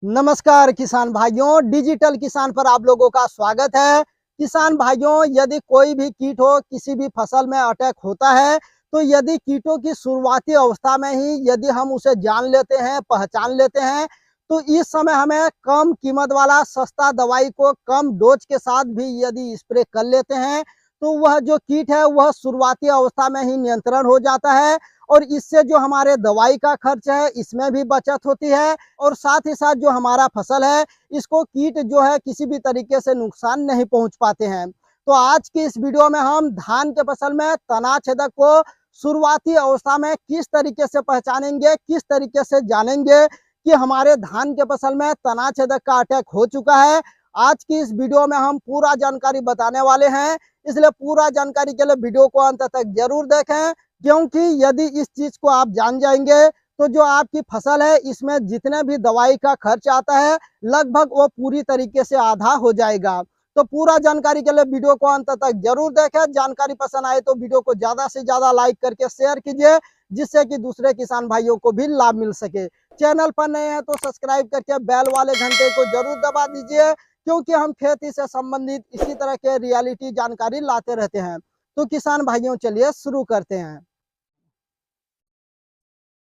नमस्कार किसान भाइयों, डिजिटल किसान पर आप लोगों का स्वागत है। किसान भाइयों, यदि कोई भी कीट हो, किसी भी फसल में अटैक होता है, तो यदि कीटों की शुरुआती अवस्था में ही यदि हम उसे जान लेते हैं, पहचान लेते हैं, तो इस समय हमें कम कीमत वाला सस्ता दवाई को कम डोज के साथ भी यदि स्प्रे कर लेते हैं, तो वह जो कीट है वह शुरुआती अवस्था में ही नियंत्रण हो जाता है। और इससे जो हमारे दवाई का खर्च है इसमें भी बचत होती है, और साथ ही साथ जो हमारा फसल है इसको कीट जो है किसी भी तरीके से नुकसान नहीं पहुंच पाते हैं। तो आज की इस वीडियो में हम धान के फसल में तना छेदक को शुरुआती अवस्था में किस तरीके से पहचानेंगे, किस तरीके से जानेंगे कि हमारे धान के फसल में तना छेदक का अटैक हो चुका है। आज की इस वीडियो में हम पूरा जानकारी बताने वाले हैं, इसलिए पूरा जानकारी के लिए वीडियो को अंत तक जरूर देखें, क्योंकि यदि इस चीज को आप जान जाएंगे तो जो आपकी फसल है इसमें जितने भी दवाई का खर्च आता है लगभग वो पूरी तरीके से आधा हो जाएगा। तो पूरा जानकारी के लिए वीडियो को अंत तक जरूर देखें। जानकारी पसंद आए तो वीडियो को ज्यादा से ज्यादा लाइक करके शेयर कीजिए, जिससे कि दूसरे किसान भाइयों को भी लाभ मिल सके। चैनल पर नए हैं तो सब्सक्राइब करके बेल वाले घंटे को जरूर दबा दीजिए, क्योंकि हम खेती से संबंधित इसी तरह के रियलिटी जानकारी लाते रहते हैं। तो किसान भाइयों, चलिए शुरू करते हैं।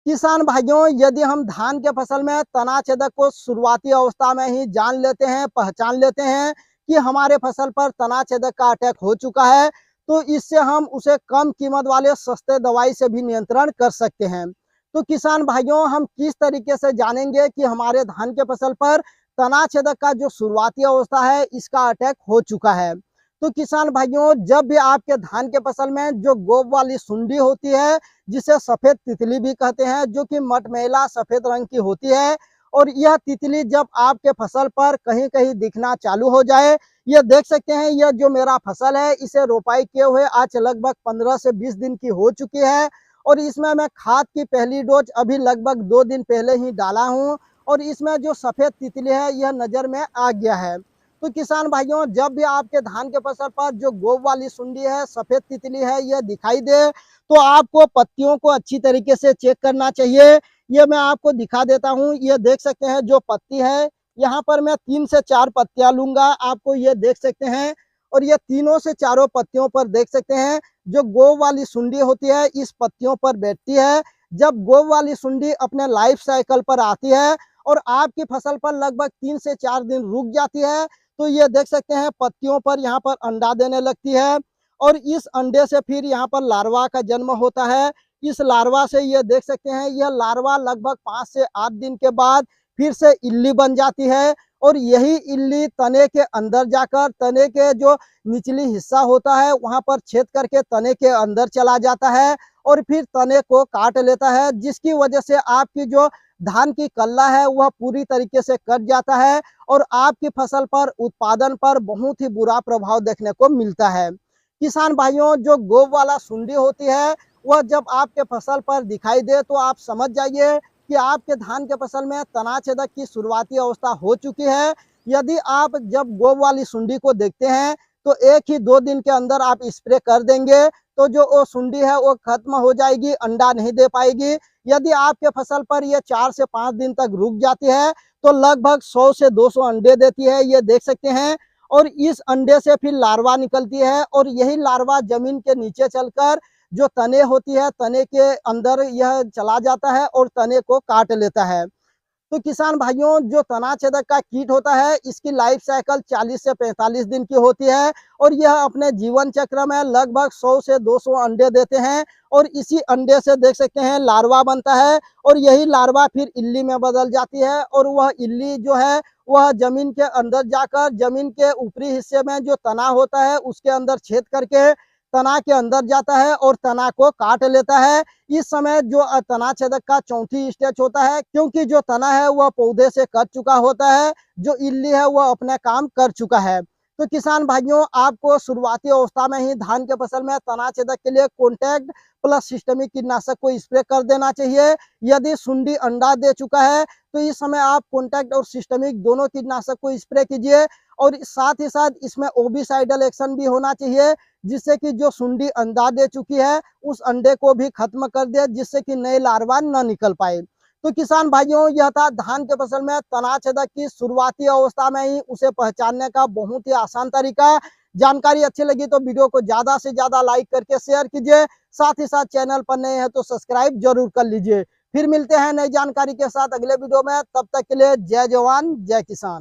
किसान भाइयों, यदि हम धान के फसल में तना छेदक को शुरुआती अवस्था में ही जान लेते हैं, पहचान लेते हैं कि हमारे फसल पर तना छेदक का अटैक हो चुका है, तो इससे हम उसे कम कीमत वाले सस्ते दवाई से भी नियंत्रण कर सकते हैं। तो किसान भाइयों, हम किस तरीके से जानेंगे कि हमारे धान के फसल पर तना छेदक का जो शुरुआती अवस्था है इसका अटैक हो चुका है। तो किसान भाइयों, जब भी आपके धान के फसल में जो गोब वाली सुंडी होती है, जिसे सफेद तितली भी कहते हैं, जो कि मटमैला सफेद रंग की होती है, और यह तितली जब आपके फसल पर कहीं कहीं दिखना चालू हो जाए, ये देख सकते हैं, यह जो मेरा फसल है इसे रोपाई किए हुए आज लगभग 15 से 20 दिन की हो चुकी है, और इसमें मैं खाद की पहली डोज अभी लगभग 2 दिन पहले ही डाला हूँ, और इसमें जो सफेद तितली है यह नजर में आ गया है। तो किसान भाइयों, जब भी आपके धान के फसल पर जो गोब वाली सुंडी है, सफेद तितली है, यह दिखाई दे, तो आपको पत्तियों को अच्छी तरीके से चेक करना चाहिए। ये मैं आपको दिखा देता हूँ, ये देख सकते हैं जो पत्ती है, यहाँ पर मैं 3 से 4 पत्तियां लूंगा, आपको ये देख सकते हैं, और ये तीनों से चारों पत्तियों पर देख सकते हैं जो गोब वाली सुंडी होती है इस पत्तियों पर बैठती है। जब गोब वाली सुंडी अपने लाइफ साइकिल पर आती है और आपकी फसल पर लगभग 3 से 4 दिन रुक जाती है, तो ये देख सकते हैं पत्तियों पर यहाँ पर अंडा देने लगती है, और इस अंडे से फिर यहाँ पर लार्वा का जन्म होता है। इस लार्वा से ये देख सकते हैं, यह लार्वा लगभग 5 से 8 दिन के बाद फिर से इल्ली बन जाती है, और यही इल्ली तने के अंदर जाकर तने के जो निचली हिस्सा होता है वहां पर छेद करके तने के अंदर चला जाता है, और फिर तने को काट लेता है, जिसकी वजह से आपकी जो धान की कल्ला है वह पूरी तरीके से कट जाता है, और आपकी फसल पर उत्पादन पर बहुत ही बुरा प्रभाव देखने को मिलता है। किसान भाइयों, जो गोब वाला सुंडी होती है वह जब आपके फसल पर दिखाई दे तो आप समझ जाइए कि आपके धान के फसल में तना छेदक की शुरुआती अवस्था हो चुकी है। यदि आप जब गोब वाली सुंडी को देखते हैं तो 1 ही 2 दिन के अंदर आप स्प्रे कर देंगे, तो जो वो सुंडी है वो खत्म हो जाएगी, अंडा नहीं दे पाएगी। यदि आपके फसल पर ये 4 से 5 दिन तक रुक जाती है तो लगभग 100 से 200 अंडे देती है, ये देख सकते हैं। और इस अंडे से फिर लार्वा निकलती है, और यही लार्वा जमीन के नीचे चलकर जो तने होती है तने के अंदर यह चला जाता है और तने को काट लेता है। तो किसान भाइयों, जो तना छेदक का कीट होता है इसकी लाइफ साइकिल 40 से 45 दिन की होती है, और यह अपने जीवन चक्र में लगभग 100 से 200 अंडे देते हैं, और इसी अंडे से देख सकते हैं लार्वा बनता है, और यही लार्वा फिर इल्ली में बदल जाती है, और वह इल्ली जो है वह जमीन के अंदर जाकर जमीन के ऊपरी हिस्से में जो तना होता है उसके अंदर छेद करके तना के अंदर जाता है और तना को काट लेता है। इस समय जो तना छेदक का चौथी स्टेज होता है, क्योंकि जो तना है वह पौधे से कट चुका होता है, जो इल्ली है वह अपना काम कर चुका है। तो किसान भाइयों, आपको शुरुआती अवस्था में ही धान के फसल में तना छेदक के लिए कॉन्टैक्ट प्लस सिस्टमिक कीटनाशक को स्प्रे कर देना चाहिए। यदि सुंडी अंडा दे चुका है तो इस समय आप कॉन्टैक्ट और सिस्टमिक दोनों कीटनाशक को स्प्रे कीजिए, और साथ ही साथ इसमें ओबीसाइडल एक्शन भी होना चाहिए, जिससे कि जो सुंडी अंडा दे चुकी है उस अंडे को भी खत्म कर दे, जिससे कि नए लार्वा न निकल पाए। तो किसान भाइयों, यह था धान के फसल में तनाछेदक की शुरुआती अवस्था में ही उसे पहचानने का बहुत ही आसान तरीका। जानकारी अच्छी लगी तो वीडियो को ज्यादा से ज्यादा लाइक करके शेयर कीजिए। साथ ही साथ चैनल पर नए हैं तो सब्सक्राइब जरूर कर लीजिए। फिर मिलते हैं नई जानकारी के साथ अगले वीडियो में। तब तक के लिए जय जवान जय किसान।